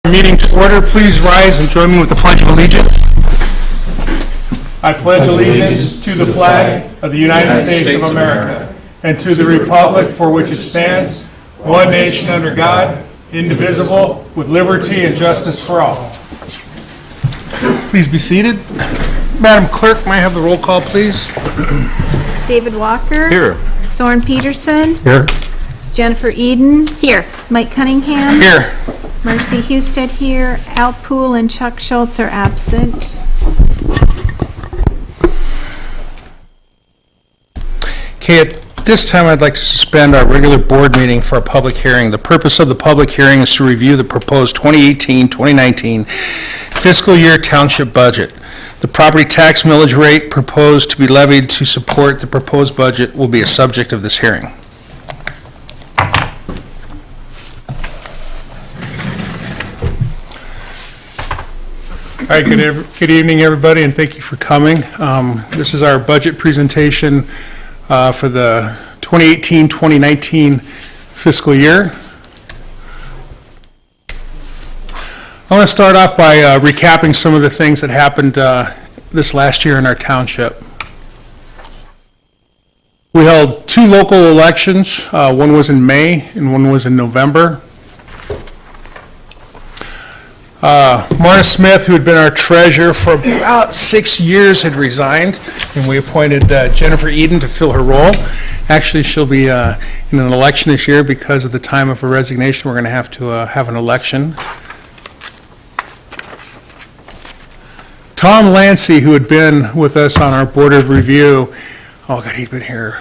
Meeting to order. Please rise and join me with the Pledge of Allegiance. I pledge allegiance to the flag of the United States of America and to the republic for which it stands, one nation under God, indivisible, with liberty and justice for all. Please be seated. Madam Clerk, may I have the roll call, please? David Walker. Here. Soren Peterson. Here. Jennifer Eden. Here. Mike Cunningham. Here. Mercy Husted here. Al Poole and Chuck Schultz are absent. Okay, at this time I'd like to suspend our regular board meeting for a public hearing. The purpose of the public hearing is to review the proposed 2018-2019 fiscal year township budget. The property tax millage rate proposed to be levied to support the proposed budget will be a subject of this hearing. All right, good evening, everybody, and thank you for coming. This is our budget presentation for the 2018-2019 fiscal year. I want to start off by recapping some of the things that happened this last year in our township. We held two local elections. One was in May and one was in November. Marta Smith, who had been our treasurer for about 6 years, had resigned, and we appointed Jennifer Eden to fill her role. Actually, she'll be in an election this year because of the time of her resignation. We're going to have an election. Tom Lancy, who had been with us on our Board of Review, he'd been here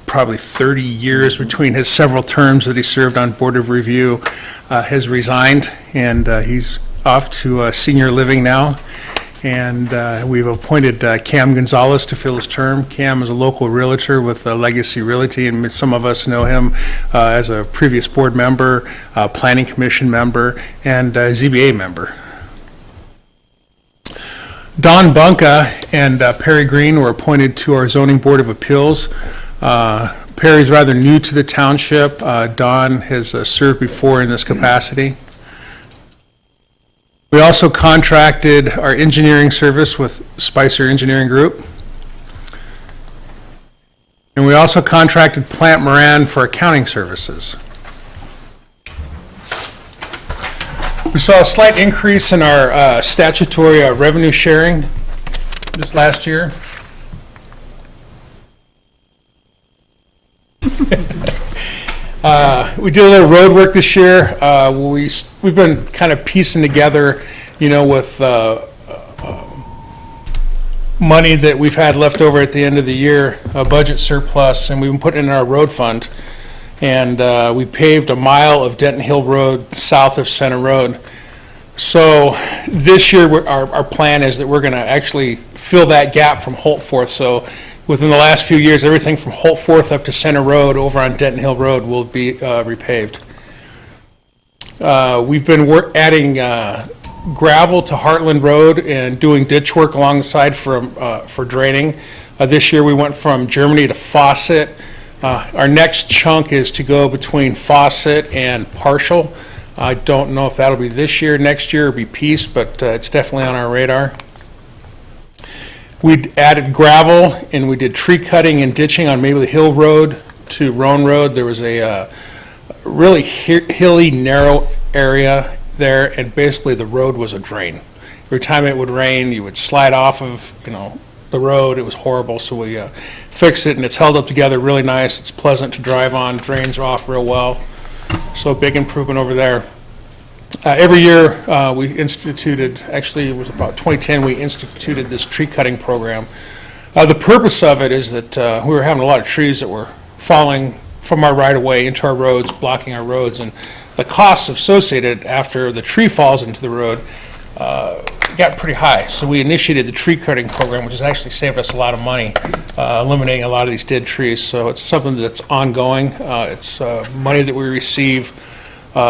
probably 30 years between his several terms that he served on Board of Review, has resigned, and he's off to senior living now. And we've appointed Cam Gonzalez to fill his term. Cam is a local realtor with Legacy Realty, and some of us know him as a previous board member, Planning Commission member, and ZBA member. Don Bunka and Perry Green were appointed to our Zoning Board of Appeals. Perry's rather new to the township. Don has served before in this capacity. We also contracted our engineering service with Spicer Engineering Group. And we also contracted Plant Moran for accounting services. We saw a slight increase in our statutory revenue sharing this last year. We did a little road work this year. We've been kind of piecing together, with money that we've had left over at the end of the year, a budget surplus, and we've been putting it in our road fund. And we paved a mile of Denton Hill Road south of Center Road. So this year, our plan is that we're going to actually fill that gap from Holtforth. So within the last few years, everything from Holtforth up to Center Road over on Denton Hill Road will be repaved. We've been adding gravel to Heartland Road and doing ditch work along the side for draining. This year we went from Germany to Fawcett. Our next chunk is to go between Fawcett and Partial. I don't know if that'll be this year, next year, or be Peace, but it's definitely on our radar. We added gravel and we did tree cutting and ditching on Mabley Hill Road to Roan Road. There was a really hilly, narrow area there, and basically the road was a drain. Every time it would rain, you would slide off of, the road. It was horrible, so we fixed it, and it's held up together really nice. It's pleasant to drive on, drains are off real well. So big improvement over there. Every year we instituted, actually it was about 2010, we instituted this tree cutting program. The purpose of it is that we were having a lot of trees that were falling from our right-of-way into our roads, blocking our roads, and the costs associated after the tree falls into the road got pretty high. So we initiated the tree cutting program, which has actually saved us a lot of money, eliminating a lot of these dead trees. So it's something that's ongoing. It's money that we receive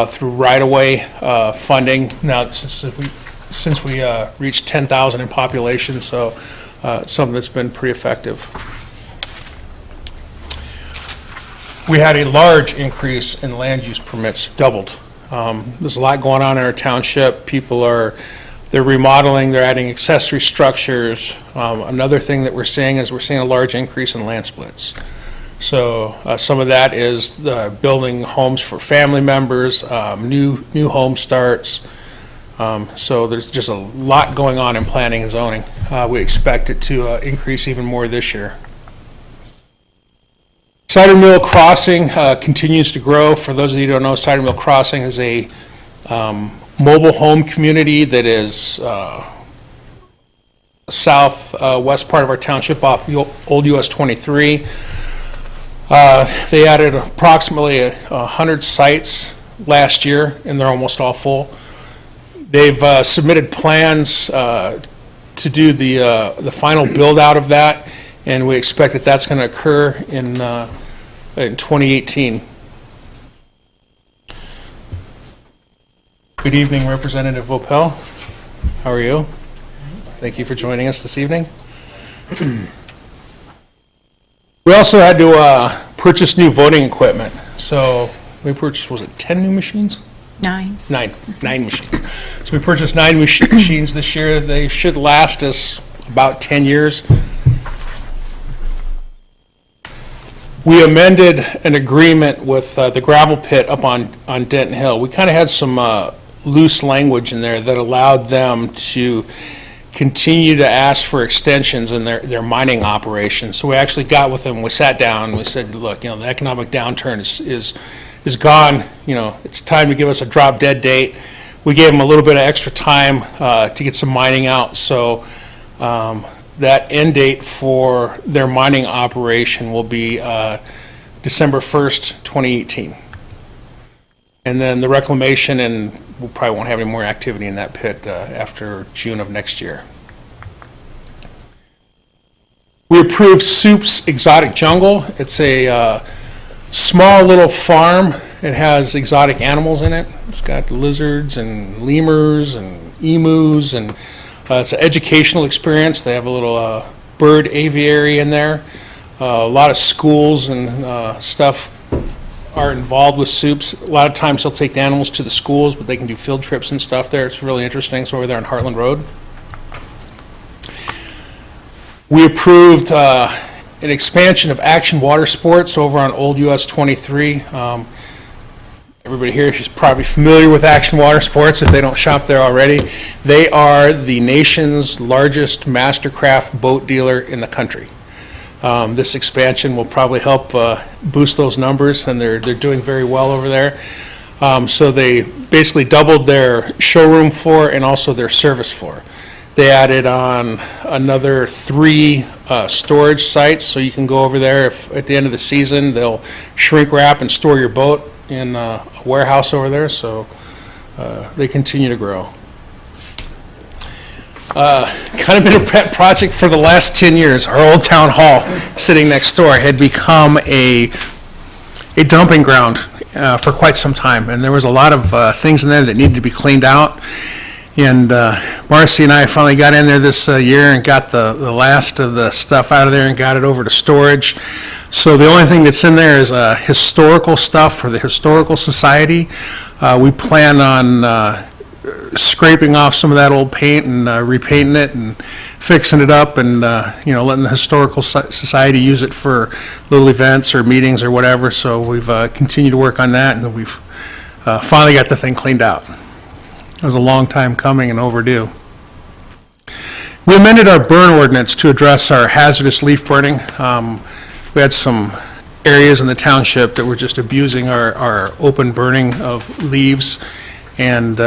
through right-of-way funding. Now, since we reached 10,000 in population, so it's something that's been pretty effective. We had a large increase in land use permits, doubled. There's a lot going on in our township. They're remodeling, they're adding accessory structures. Another thing that we're seeing is we're seeing a large increase in land splits. So some of that is building homes for family members, new home starts. So there's just a lot going on in planning and zoning. We expect it to increase even more this year. Cider Mill Crossing continues to grow. For those of you who don't know, Cider Mill Crossing is a mobile home community that is southwest part of our township off the old US 23. They added approximately 100 sites last year, and they're almost all full. They've submitted plans to do the final build-out of that, and we expect that that's going to occur in 2018. Good evening, Representative Vopel. How are you? Thank you for joining us this evening. We also had to purchase new voting equipment. So we purchased, was it 10 new machines? 9. Nine machines. So we purchased 9 machines this year. They should last us about 10 years. We amended an agreement with the gravel pit up on Denton Hill. We kind of had some loose language in there that allowed them to continue to ask for extensions in their mining operation. So we actually got with them, we sat down, and we said, look, the economic downturn is gone. It's time to give us a drop dead date. We gave them a little bit of extra time to get some mining out. So that end date for their mining operation will be December 1st, 2018. And then the reclamation, and we probably won't have any more activity in that pit after June of next year. We approved Soup's Exotic Jungle. It's a small little farm. It has exotic animals in it. It's got lizards and lemurs and emus, and it's an educational experience. They have a little bird aviary in there. A lot of schools and stuff are involved with Soups. A lot of times they'll take the animals to the schools, but they can do field trips and stuff there. It's really interesting. It's over there on Heartland Road. We approved an expansion of Action Water Sports over on Old US 23. Everybody here is probably familiar with Action Water Sports if they don't shop there already. They are the nation's largest Mastercraft boat dealer in the country. This expansion will probably help boost those numbers, and they're doing very well over there. So they basically doubled their showroom floor and also their service floor. They added on another 3 storage sites, so you can go over there if at the end of the season they'll shrink wrap and store your boat in a warehouse over there. So they continue to grow. Kind of been a pet project for the last 10 years. Our old town hall sitting next door had become a dumping ground for quite some time, and there was a lot of things in there that needed to be cleaned out. And Marcy and I finally got in there this year and got the last of the stuff out of there and got it over to storage. So the only thing that's in there is historical stuff for the Historical Society. We plan on scraping off some of that old paint and repainting it and fixing it up, and letting the Historical Society use it for little events or meetings or whatever. So we've continued to work on that, and we've finally got the thing cleaned out. It was a long time coming and overdue. We amended our burn ordinance to address our hazardous leaf burning. We had some areas in the township that were just abusing our open burning of leaves, and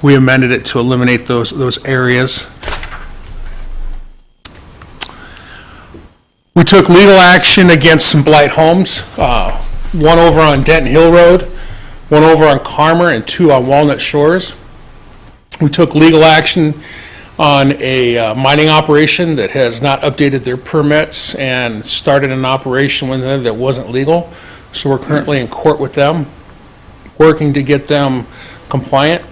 we amended it to eliminate those areas. We took legal action against some blight homes, one over on Denton Hill Road, one over on Carmer, and 2 on Walnut Shores. We took legal action on a mining operation that has not updated their permits and started an operation with them that wasn't legal. So we're currently in court with them, working to get them compliant.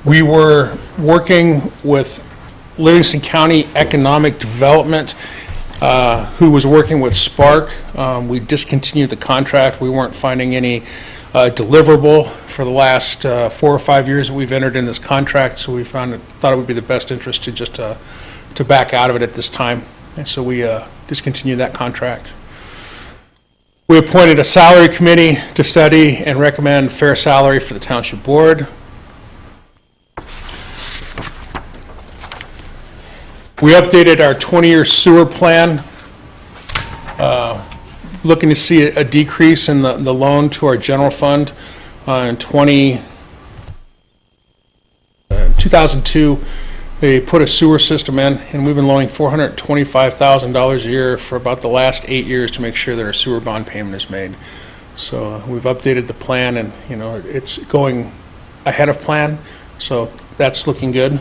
We were working with Livingston County Economic Development, who was working with Spark. We discontinued the contract. We weren't finding any deliverable for the last 4 or 5 years that we've entered in this contract, so we thought it would be the best interest to just to back out of it at this time, and so we discontinued that contract. We appointed a salary committee to study and recommend fair salary for the township board. We updated our 20-year sewer plan, looking to see a decrease in the loan to our general fund. In 2002, they put a sewer system in, and we've been loaning $425,000 a year for about the last 8 years to make sure that our sewer bond payment is made. So we've updated the plan, and it's going ahead of plan, so that's looking good.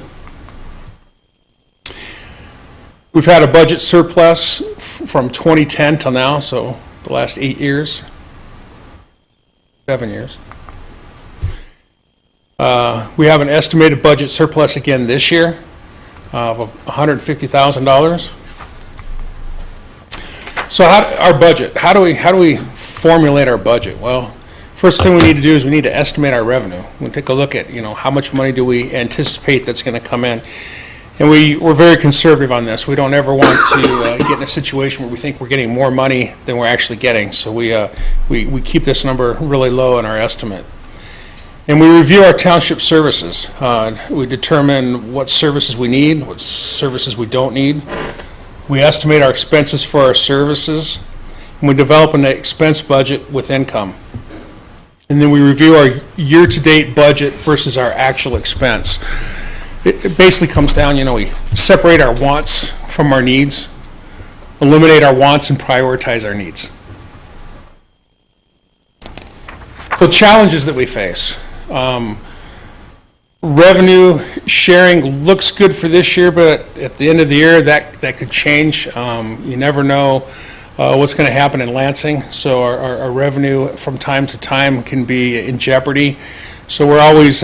We've had a budget surplus from 2010 till now, so the last 8 years, 7 years. We have an estimated budget surplus again this year of $150,000. So our budget, how do we formulate our budget? Well, first thing we need to do is we need to estimate our revenue. We take a look at how much money do we anticipate that's going to come in. And we're very conservative on this. We don't ever want to get in a situation where we think we're getting more money than we're actually getting. So we keep this number really low in our estimate. And we review our township services. We determine what services we need, what services we don't need. We estimate our expenses for our services, and we develop an expense budget with income. And then we review our year-to-date budget versus our actual expense. It basically comes down, we separate our wants from our needs, eliminate our wants, and prioritize our needs. So challenges that we face. Revenue sharing looks good for this year, but at the end of the year, that could change. You never know what's going to happen in Lansing, so our revenue from time to time can be in jeopardy. So we're always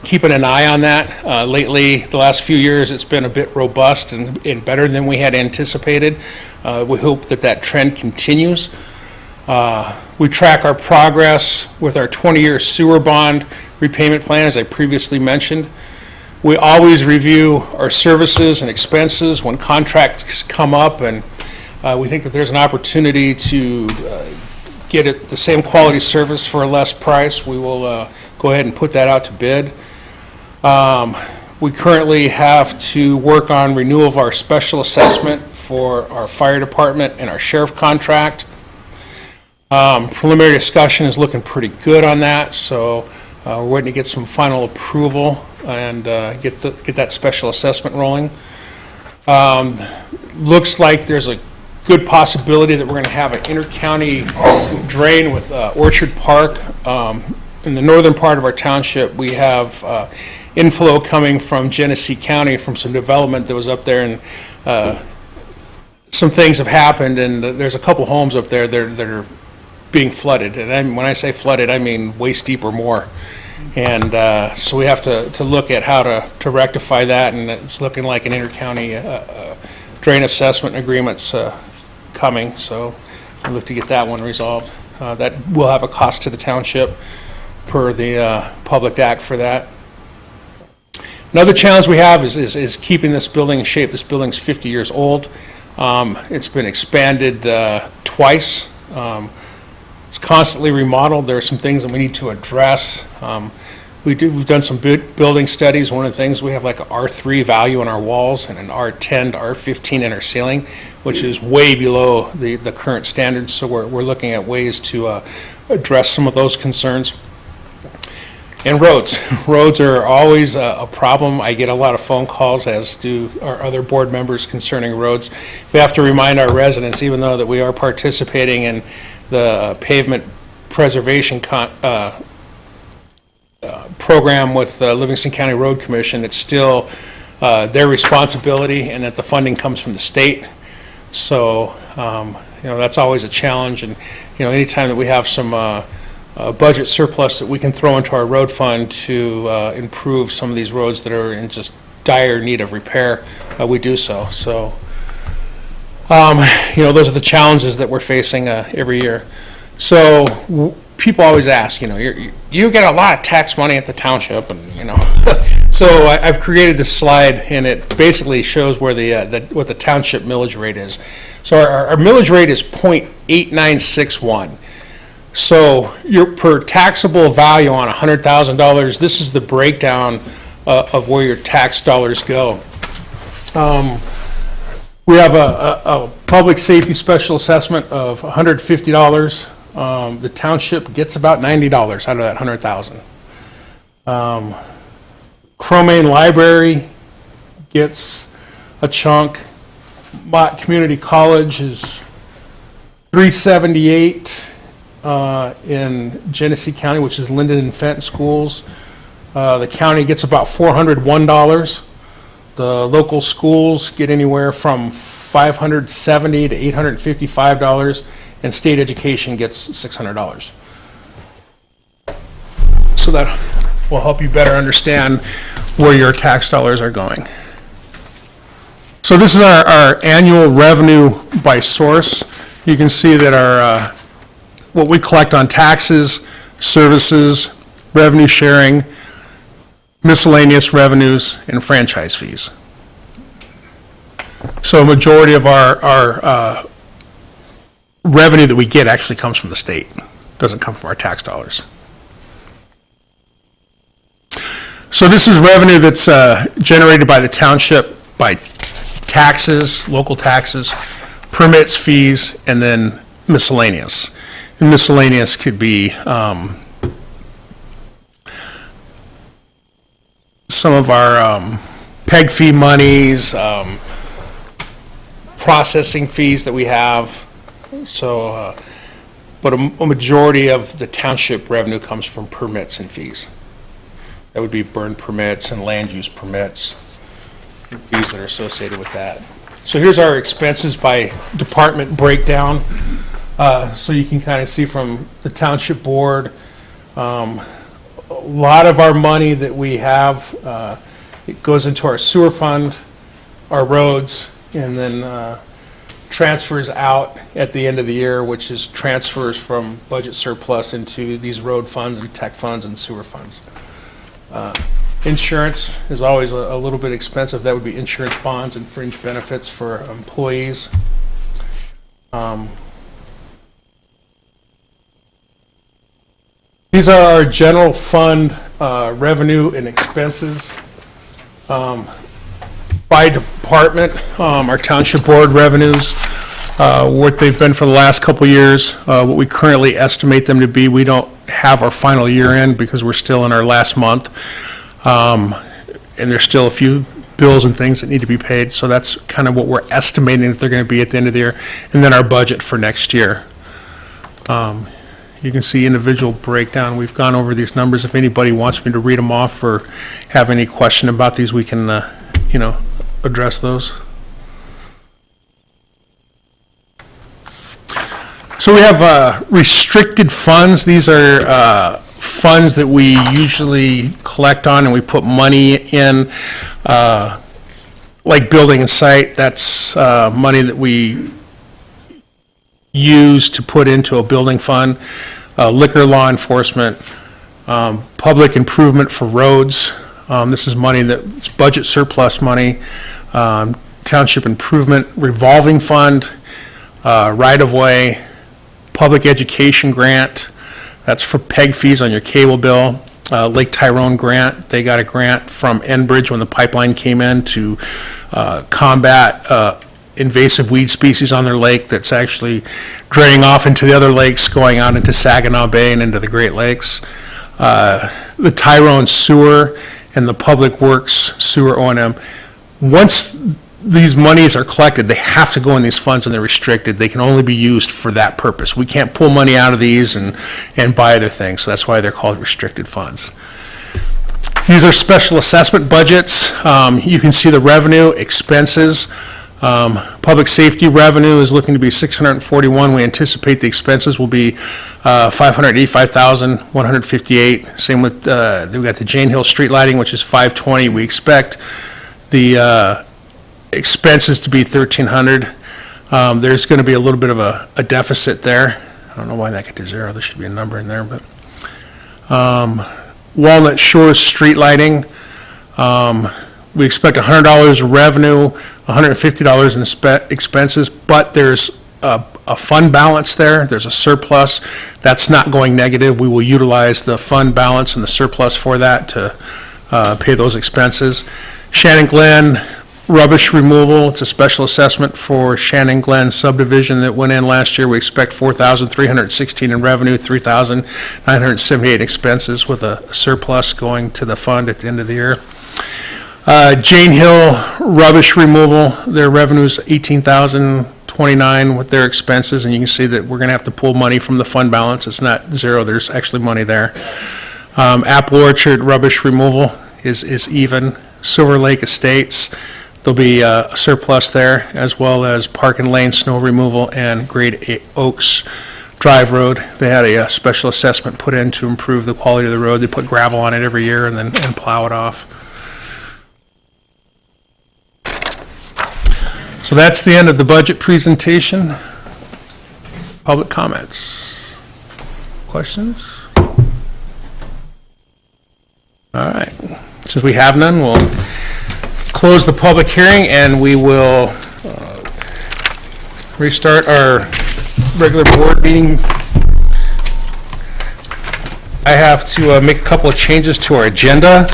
keeping an eye on that. Lately, the last few years, it's been a bit robust and better than we had anticipated. We hope that trend continues. We track our progress with our 20-year sewer bond repayment plan, as I previously mentioned. We always review our services and expenses when contracts come up, and we think that there's an opportunity to get the same quality service for a less price. We will go ahead and put that out to bid. We currently have to work on renewal of our special assessment for our fire department and our sheriff contract. Preliminary discussion is looking pretty good on that, so we're waiting to get some final approval and get that special assessment rolling. Looks like there's a good possibility that we're going to have an inter-county drain with Orchard Park. In the northern part of our township, we have inflow coming from Genesee County from some development that was up there, and some things have happened, and there's a couple homes up there that are being flooded. And when I say flooded, I mean waist deep or more. And so we have to look at how to rectify that, and it's looking like an inter-county drain assessment agreement's coming, so we'll look to get that one resolved. That will have a cost to the township per the Public Act for that. Another challenge we have is keeping this building in shape. This building's 50 years old. It's been expanded twice. It's constantly remodeled. There are some things that we need to address. We've done some building studies. One of the things, we have like an R3 value on our walls and an R10 to R15 in our ceiling, which is way below the current standards. So we're looking at ways to address some of those concerns. And roads. Roads are always a problem. I get a lot of phone calls, as do our other board members, concerning roads. We have to remind our residents, even though that we are participating in the pavement preservation program with the Livingston County Road Commission, it's still their responsibility, and that the funding comes from the state. So, that's always a challenge. And, anytime that we have some budget surplus that we can throw into our road fund to improve some of these roads that are in just dire need of repair, we do so. So, those are the challenges that we're facing every year. So people always ask, you get a lot of tax money at the township, and, So I've created this slide, and it basically shows where what the township millage rate is. So our millage rate is .8961. So your per taxable value on $100,000, this is the breakdown of where your tax dollars go. We have a public safety special assessment of $150. The township gets about $90 out of that $100,000. Cromaine Library gets a chunk. Mott Community College is $378 in Genesee County, which is Linden and Fenton schools. The county gets about $401. The local schools get anywhere from $570 to $855, and state education gets $600. So that will help you better understand where your tax dollars are going. So this is our annual revenue by source. You can see that our what we collect on taxes, services, revenue sharing, miscellaneous revenues, and franchise fees. So a majority of our revenue that we get actually comes from the state, doesn't come from our tax dollars. So this is revenue that's generated by the township by taxes, local taxes, permits, fees, and then miscellaneous. And miscellaneous could be some of our PEG fee monies, processing fees that we have. So, but a majority of the township revenue comes from permits and fees. That would be burn permits and land use permits, and fees that are associated with that. So here's our expenses by department breakdown. So you can kind of see from the township board, a lot of our money that we have, it goes into our sewer fund, our roads, and then transfers out at the end of the year, which is transfers from budget surplus into these road funds and tech funds and sewer funds. Insurance is always a little bit expensive. That would be insurance bonds and fringe benefits for employees. These are our general fund revenue and expenses. By department, our township board revenues, what they've been for the last couple of years, what we currently estimate them to be. We don't have our final year end because we're still in our last month. And there's still a few bills and things that need to be paid. So that's kind of what we're estimating that they're going to be at the end of the year. And then our budget for next year. You can see individual breakdown. We've gone over these numbers. If anybody wants me to read them off or have any question about these, we can, address those. So we have restricted funds. These are funds that we usually collect on and we put money in, like building and site. That's money that we use to put into a building fund. Liquor law enforcement, public improvement for roads. This is money that's budget surplus money. Township improvement revolving fund, right-of-way, public education grant. That's for PEG fees on your cable bill. Lake Tyrone grant. They got a grant from Enbridge when the pipeline came in to combat invasive weed species on their lake that's actually draining off into the other lakes, going out into Saginaw Bay and into the Great Lakes. The Tyrone sewer and the Public Works sewer O&M. Once these monies are collected, they have to go in these funds and they're restricted. They can only be used for that purpose. We can't pull money out of these and buy other things. So that's why they're called restricted funds. These are special assessment budgets. You can see the revenue, expenses. Public safety revenue is looking to be $641. We anticipate the expenses will be $585,158. Same with we got the Jane Hill street lighting, which is $520. We expect the expenses to be $1,300. There's going to be a little bit of a deficit there. don't know why that got to 0. There should be a number in there, but. Walnut Shores street lighting. We expect $100 revenue, $150 in expenses, but there's a fund balance there. There's a surplus. That's not going negative. We will utilize the fund balance and the surplus for that to pay those expenses. Shannon Glen rubbish removal. It's a special assessment for Shannon Glen subdivision that went in last year. We expect $4,316 in revenue, $3,978 expenses, with a surplus going to the fund at the end of the year. Jane Hill rubbish removal, their revenue is $18,029 with their expenses, and you can see that we're going to have to pull money from the fund balance. It's not 0, there's actually money there. Apple Orchard rubbish removal is even. Silver Lake Estates, there'll be a surplus there, as well as Park and Lane snow removal and Great Oaks Drive Road. They had a special assessment put in to improve the quality of the road. They put gravel on it every year and plow it off. So that's the end of the budget presentation. Public comments? Questions? All right. Since we have none, we'll close the public hearing and we will restart our regular board meeting. I have to make a couple of changes to our agenda.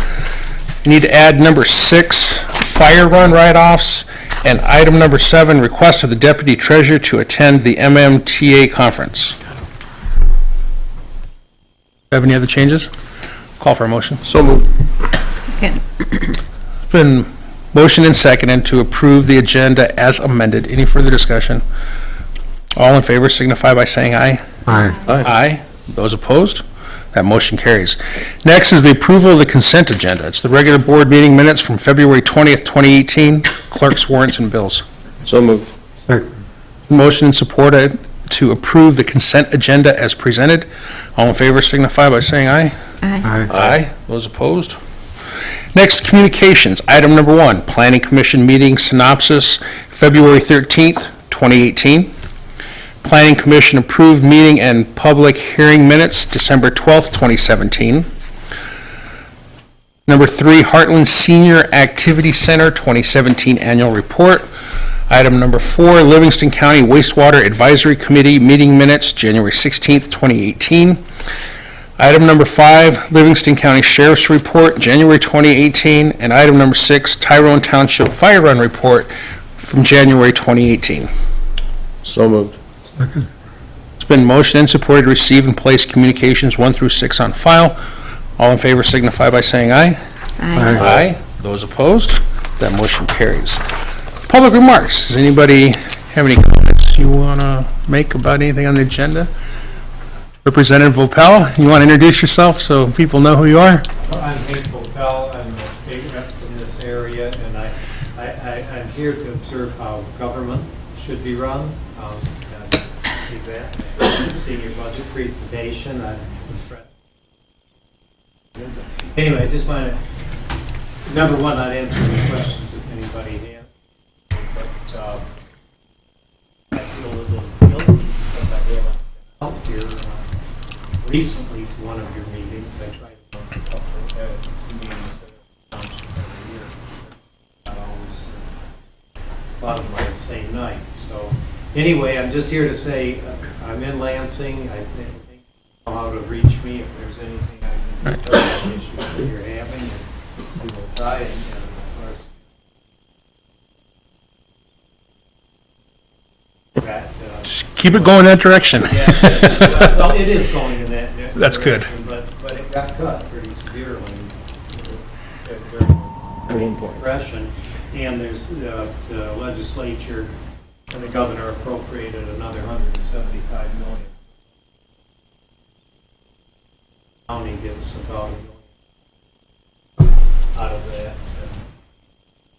We need to add number 6, fire run write-offs, and item number 7, request of the deputy treasurer to attend the MMTA conference. Have any other changes? Call for a motion. So moved. Second. It's been motion and seconded to approve the agenda as amended. Any further discussion? All in favor signify by saying aye. Aye. Aye. Those opposed? That motion carries. Next is the approval of the consent agenda. It's the regular board meeting minutes from February 20th, 2018, clerk's warrants and bills. So moved. Motion and supported to approve the consent agenda as presented. All in favor signify by saying aye. Aye. Aye. Those opposed? Next, communications. Item number 1, Planning Commission meeting synopsis, February 13th, 2018. Planning Commission approved meeting and public hearing minutes, December 12th, 2017. Number 3, Heartland Senior Activity Center 2017 Annual Report. Item number 4, Livingston County Wastewater Advisory Committee meeting minutes, January 16th, 2018. Item number 5, Livingston County Sheriff's Report, January 2018. And item number 6, Tyrone Township Fire Run Report from January 2018. So moved. It's been motioned and supported to receive and place communications 1 through 6 on file. All in favor signify by saying aye. Aye. Aye. Those opposed? That motion carries. Public remarks. Does anybody have any comments you want to make about anything on the agenda? Representative Vopel, you want to introduce yourself so people know who you are? I'm Hank Vopel. I'm a state rep from this area, and I'm here to observe how government should be run. See that. See your budget presentation. I'm impressed. Anyway, I just want to, number 1, I'd answer any questions if anybody has. But I feel a little guilty because I haven't been out here recently to one of your meetings. I tried to go to a couple of 2 meetings at the township every year. It's not always a lot of them on the same night. So anyway, I'm just here to say I'm in Lansing. I think you know how to reach me if there's anything I can do for the issues that you're having, and we will try and of course that. Just keep it going that direction. Yeah, well, it is going in that direction. That's good. But it got cut pretty severely during the Depression. And there's the legislature and the governor appropriated another $175 million. County gets about $1 million out of that.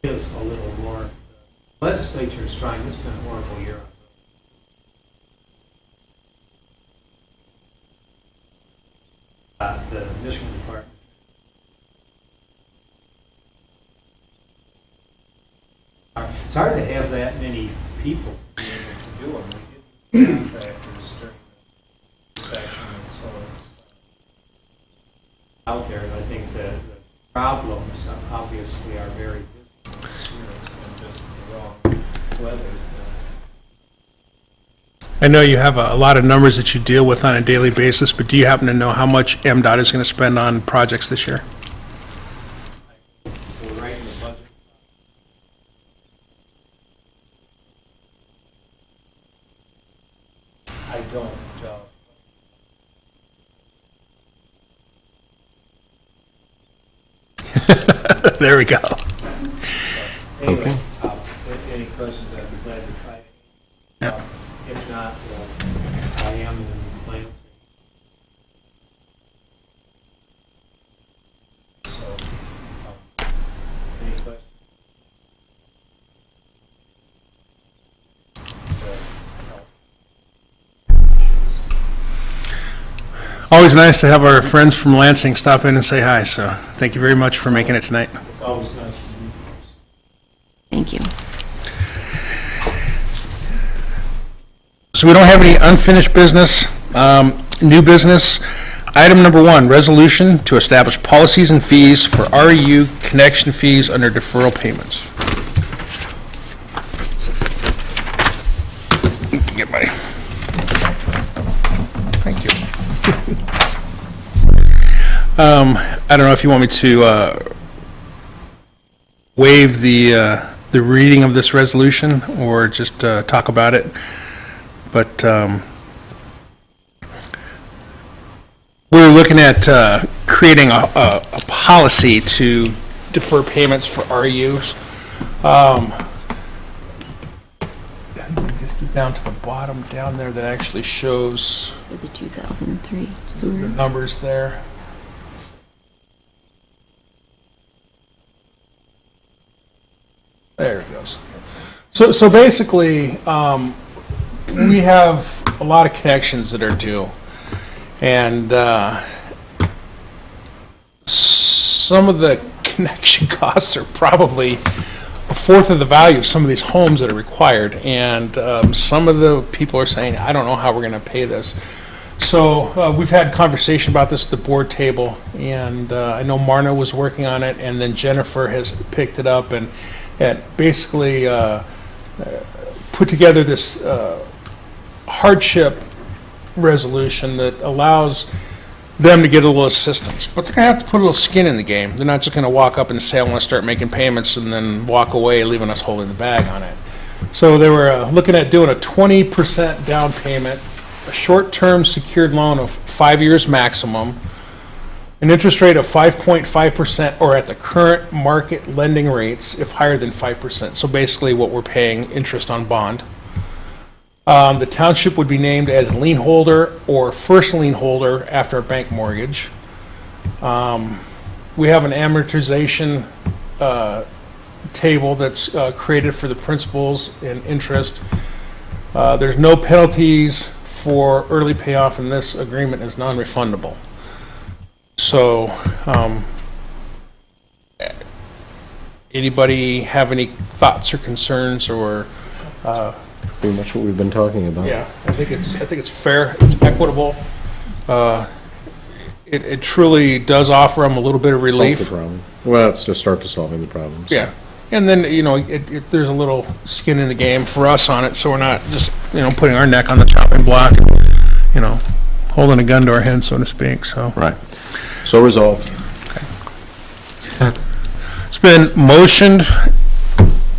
Is a little more. The legislature is trying. It's been a horrible year. The Michigan Department. It's hard to have that many people to be able to do them. We did contractors during problems obviously are very visible this year. It's been just the wrong weather. I know you have a lot of numbers that you deal with on a daily basis, but do you happen to know how much MDOT is going to spend on projects this year? We're writing the budget. I don't. There we go. Anyway, Okay. Any questions, I'd be glad to try. Yeah. If not, I am in Lansing. So, any questions? Always nice to have our friends from Lansing stop in and say hi, so thank you very much for making it tonight. It's always nice to meet folks. Thank you. So we don't have any unfinished business. New business. Item number 1, resolution to establish policies and fees for REU connection fees under deferral payments. Get my, thank you. I don't know if you want me to waive the reading of this resolution or just talk about it. But we were looking at creating a policy to defer payments for RUs. Just get down to the bottom down there that actually shows For the 2003 the sewer. numbers there. There it goes. So basically, we have a lot of connections that are due. And some of the connection costs are probably a fourth of the value of some of these homes that are required. And some of the people are saying, I don't know how we're going to pay this. So we've had conversation about this at the board table, and I know Marna was working on it, and then Jennifer has picked it up and basically put together this hardship resolution that allows them to get a little assistance. But they're going to have to put a little skin in the game. They're not just going to walk up and say, I want to start making payments, and then walk away, leaving us holding the bag on it. So they were looking at doing a 20% down payment, a short-term secured loan of 5 years maximum, an interest rate of 5.5% or at the current market lending rates if higher than 5%. So basically what we're paying interest on bond. The township would be named as lien holder or first lien holder after a bank mortgage. We have an amortization table that's created for the principals and interest. There's no penalties for early payoff, and this agreement is non-refundable. So, anybody have any thoughts or concerns or? Pretty much what we've been talking about. Yeah, I think it's fair, it's equitable. It truly does offer them a little bit of Solve relief. the problem. Well, it's to start to solving the problems. Yeah, and then, there's a little skin in the game for us on it, so we're not just, putting our neck on the chopping block, holding a gun to our head, so to speak, so. Right. So resolved. It's been motioned,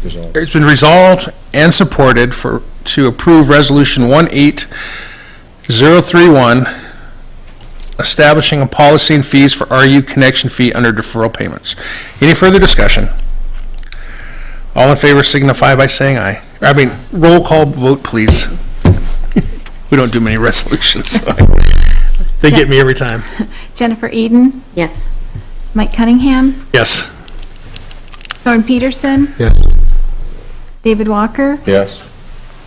Resolved. it's been resolved and supported to approve Resolution 18031, establishing a policy and fees for RU connection fee under deferral payments. Any further discussion? All in favor signify by saying aye. Roll call vote, please. We don't do many resolutions, so they get me every time. Jennifer Eden, Yes. Mike Cunningham, Yes. Soren Peterson, Yes. David Walker, Yes.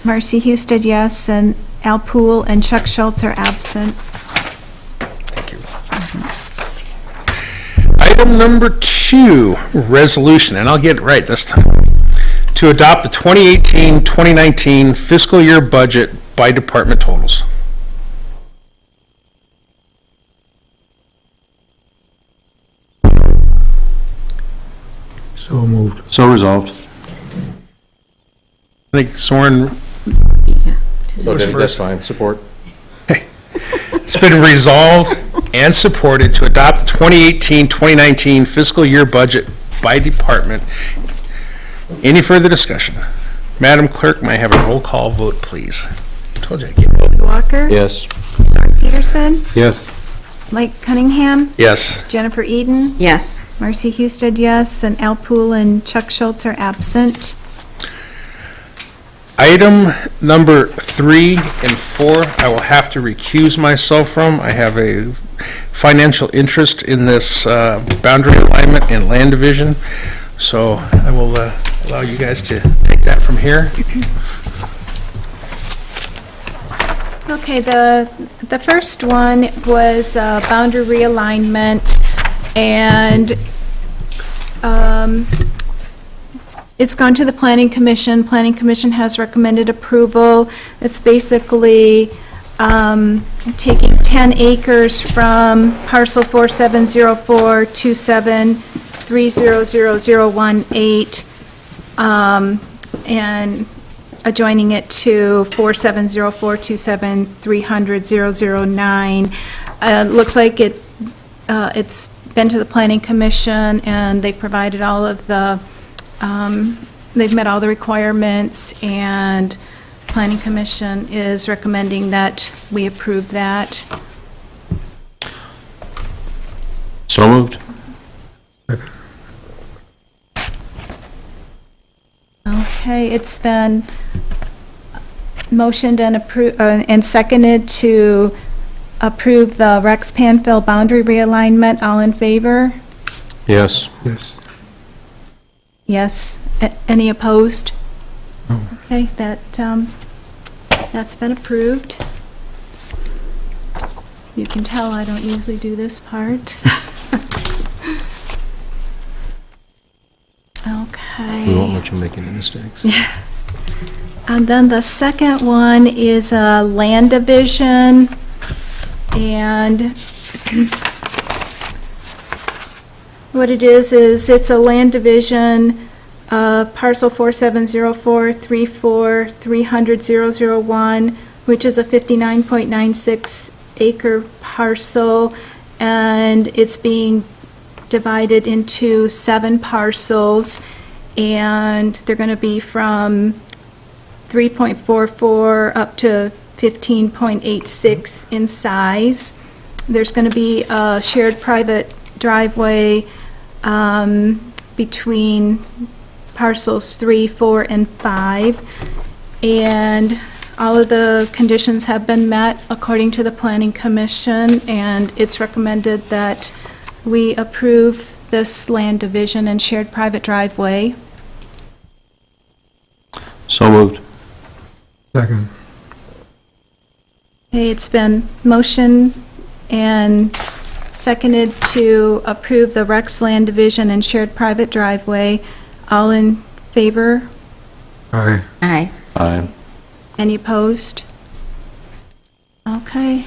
Marcy Husted, yes, and Al Poole and Chuck Schultz are absent. Thank you. Item number 2, resolution, and I'll get it right this time, to adopt the 2018-2019 fiscal year budget by department totals. So moved. So resolved. I think Soren, Yeah. So was that's first. fine, support. it's been resolved and supported to adopt the 2018-2019 fiscal year budget by department. Any further discussion? Madam Clerk, may I have a roll call vote, please? Told you I'd get it. Walker? Yes. Soren Peterson? Yes. Mike Cunningham? Yes. Jennifer Eden? Yes. Marcy Husted, yes, and Al Poole and Chuck Schultz are absent. Item number 3 and 4, I will have to recuse myself from. I have a financial interest in this boundary alignment and land division, so I will allow you guys to take that from here. Okay, the first one was boundary realignment, and it's gone to the Planning Commission. Planning Commission has recommended approval. It's basically taking 10 acres from parcel 470427300018 and adjoining it to 470427300009. Looks like it's been to the Planning Commission, and they provided all of the, they've met all the requirements, and Planning Commission is recommending that we approve that. So moved. Okay, it's been motioned and approved, and seconded to approve the Rex Panfill boundary realignment. All in favor? Yes. Yes. Yes. Any opposed? No. Okay, that's been approved. You can tell I don't usually do this part. Okay. We won't let you make any mistakes. And then the second one is a land division, and what it is it's a land division of parcel 470434300001, which is a 59.96 acre parcel, and it's being divided into 7 parcels, and they're going to be from 3.44 up to 15.86 in size. There's going to be a shared private driveway between parcels 3, 4, and 5, and all of the conditions have been met according to the Planning Commission, and it's recommended that we approve this land division and shared private driveway. So moved. Second. Okay, it's been motioned and seconded to approve the Rex land division and shared private driveway. All in favor? Aye. Aye. Aye. Any opposed? Okay.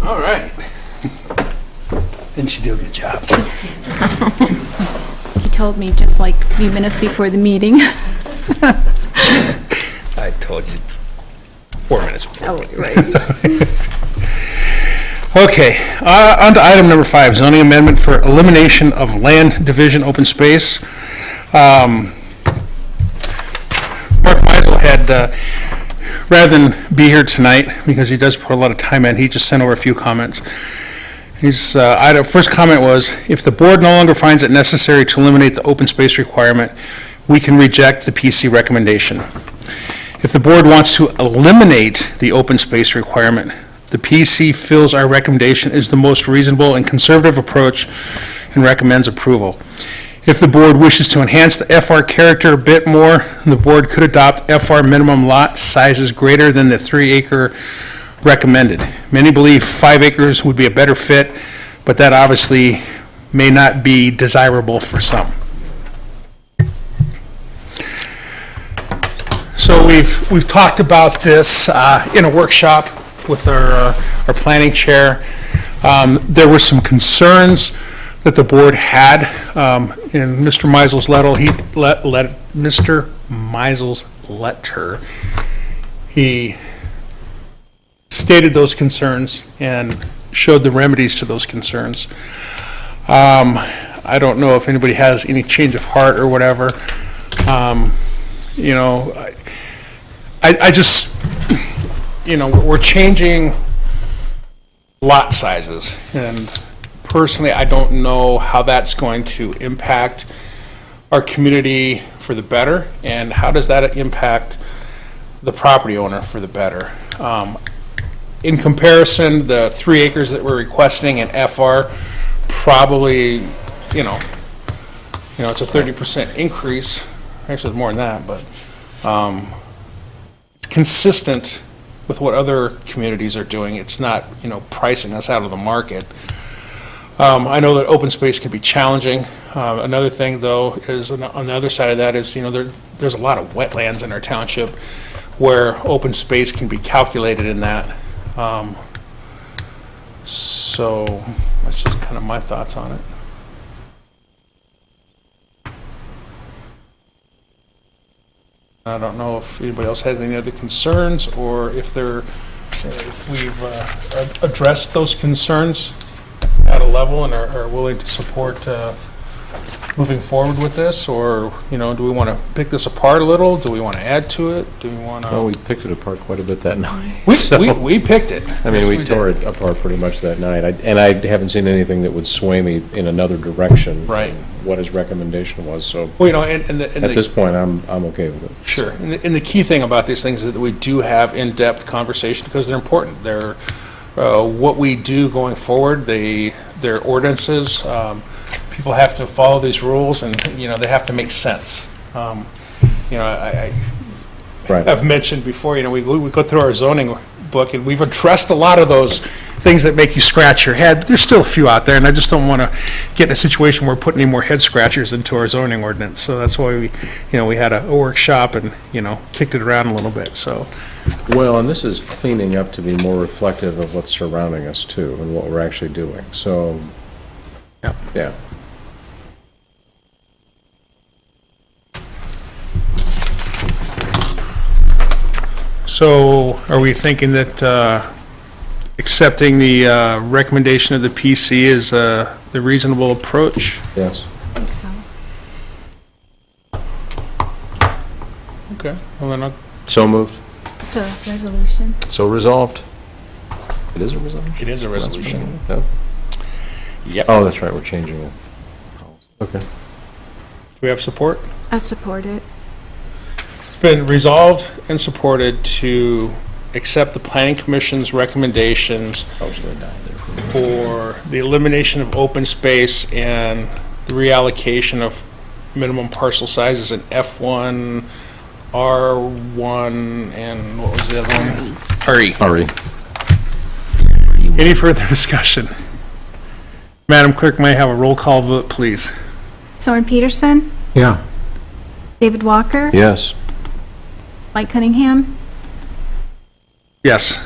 All right. Didn't she do a good job? He told me just like a few minutes before the meeting. I told you 4 minutes before. Oh, right. Okay, on to item number 5, zoning amendment for elimination of land division open space. Mark Meisel had, rather than be here tonight, because he does put a lot of time in, he just sent over a few comments. His first comment was, if the board no longer finds it necessary to eliminate the open space requirement, we can reject the PC recommendation. If the board wants to eliminate the open space requirement, the PC feels our recommendation is the most reasonable and conservative approach and recommends approval. If the board wishes to enhance the FR character a bit more, the board could adopt FR minimum lot sizes greater than the 3-acre recommended. Many believe 5 acres would be a better fit, but that obviously may not be desirable for some. So we've talked about this in a workshop with our planning chair. There were some concerns that the board had in Mr. Meisel's Mr. Meisel's letter. He stated those concerns and showed the remedies to those concerns. I don't know if anybody has any change of heart or whatever. You know, I just, you know, we're changing lot sizes, and personally, I don't know how that's going to impact our community for the better, and how does that impact the property owner for the better. In comparison, the 3 acres that we're requesting in FR, probably, you know, it's a 30% increase. Actually, it's more than that, but it's consistent with what other communities are doing. It's not, you know, pricing us out of the market. I know that open space can be challenging. Another thing, though, is on the other side of that is, you know, there's a lot of wetlands in our township where open space can be calculated in that. So that's just kind of my thoughts on it. I don't know if anybody else has any other concerns, or if we've addressed those concerns at a level and are willing to support moving forward with this, or, you know, do we want to pick this apart a little? Do we want to add to it? Do we want to? Well, we picked it apart quite a bit that night. We picked it. I mean, Yes, we tore did. it apart pretty much that night, and I haven't seen anything that would sway me in another direction. Right. from what his recommendation was, so Well, you know, and at the this point, I'm okay with it. Sure. And the key thing about these things is that we do have in-depth conversation because they're important. They're what we do going forward. They're ordinances. People have to follow these rules, and, you know, they have to make sense. You know, Right. I've mentioned before, you know, we go through our zoning book, and we've addressed a lot of those things that make you scratch your head. There's still a few out there, and I just don't want to get in a situation where we're putting any more head scratchers into our zoning ordinance. So that's why we had a workshop and, you know, kicked it around a little bit, so. Well, and this is cleaning up to be more reflective of what's surrounding us, too, and what we're actually doing, so, Yep. yeah. So are we thinking that accepting the recommendation of the PC is the reasonable approach? Yes. I think so. Okay, well then, So moved. It's a resolution. So resolved. It is a resolution? it is a resolution. No? Yep. Oh, that's right, we're changing it. Okay. Do we have support? I support it. It's been resolved and supported to accept the Planning Commission's recommendations I was gonna die there for a minute. for the elimination of open space and the reallocation of minimum parcel sizes in F1, R1, and what was the other one? RE. Hurry. Any further discussion? Madam Clerk, may I have a roll call vote, please? Soren Peterson, Yeah. David Walker, Yes. Mike Cunningham, Yes.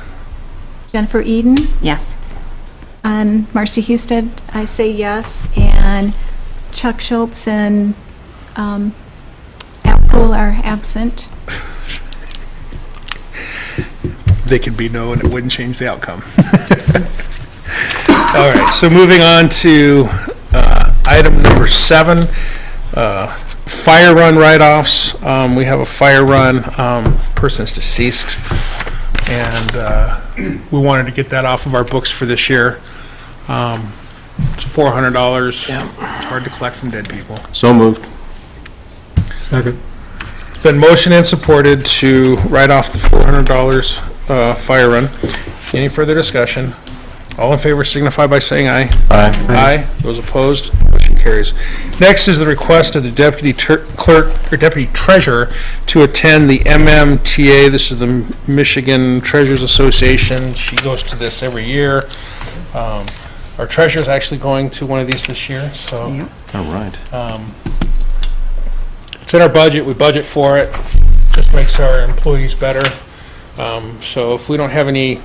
Jennifer Eden, Yes. and Marcy Husted. I say yes, and Chuck Schultz and Al Poole are absent. They could be no, and it wouldn't change the outcome. All right, so moving on to item number 7, fire run write-offs. We have a fire run, person's deceased, and we wanted to get that off of our books for this year. It's $400. It's hard to collect from dead people. So moved. Second. It's been motioned and supported to write off the $400 fire run. Any further discussion? All in favor signify by saying aye. Aye. Aye. Those opposed, motion carries. Next is the request of the deputy clerk, or deputy treasurer, to attend the MMTA. This is the Michigan Treasurers Association. She goes to this every year. Our treasurer's actually going to one of these this year, so. All right. It's in our budget, we budget for it, just makes our employees better. So if we don't have any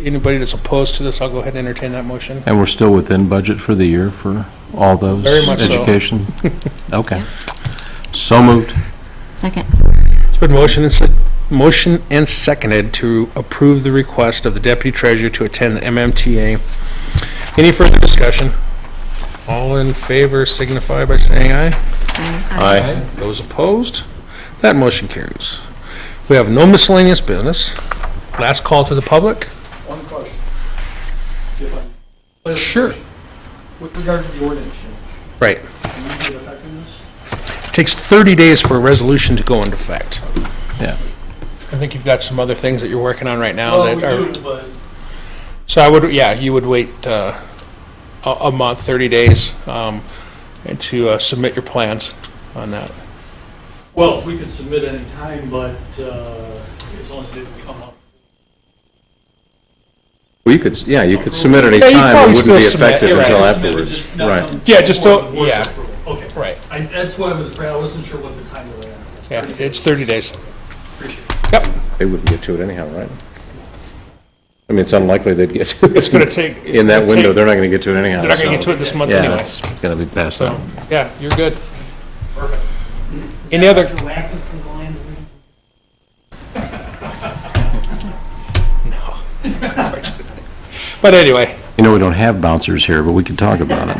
anybody that's opposed to this, I'll go ahead and entertain that motion. And we're still within budget for the year for all those? Very much so. Education? Okay. So moved. Second. It's been motion and seconded to approve the request of the deputy treasurer to attend the MMTA. Any further discussion? All in favor signify by saying aye. Aye. Those opposed? That motion carries. We have no miscellaneous business. Last call to the public? One question. If Sure. With regard to the ordinance change, Right. immediate effectiveness, It takes 30 days for a resolution to go into effect. Yeah. I think you've got some other things that you're working on right now well, that we are... do, but So I would, yeah, you would wait a month, 30 days, and to submit your plans on that. well, we could submit any time, but as long as it didn't come up. Well, you could, yeah, you could submit any Yeah, you time, probably it wouldn't be still submit, effective you're right. until Submit it, afterwards. just not Right. come Yeah, just before don't- the board's yeah. approval. Okay. Right. That's what I was afraid. I wasn't sure what the time was. Yeah, it's 30 days. Appreciate it. Yep. They wouldn't get to it anyhow, right? I mean, it's unlikely they'd get to it. It's going to take... it's In that gonna window, take- they're not going to get to it anyhow. They're not going to so- get to it this month Yeah, anyway. it's going to be passed So, on. yeah, you're good. Perfect. Any other... Retroactive from the land division? But anyway, You know, we don't have bouncers here, but we could talk about it.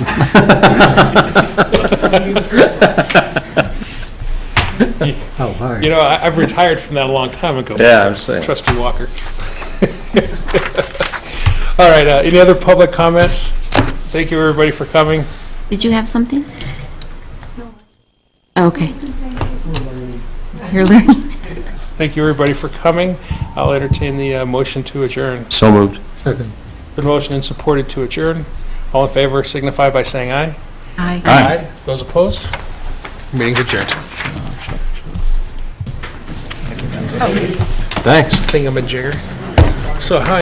Oh, hi. you know, I've retired from that a long time ago. Yeah, I'm saying. Trustee Walker. All right, any other public comments? Thank you, everybody, for coming. Did you have something? Okay. You're learning. Thank you, everybody, for coming. I'll entertain the motion to adjourn. So moved. Second. Been motioned and supported to adjourn. All in favor signify by saying aye. Aye. Aye. Those opposed? Meeting's adjourned. Thanks. Thingamajigger. So, hi.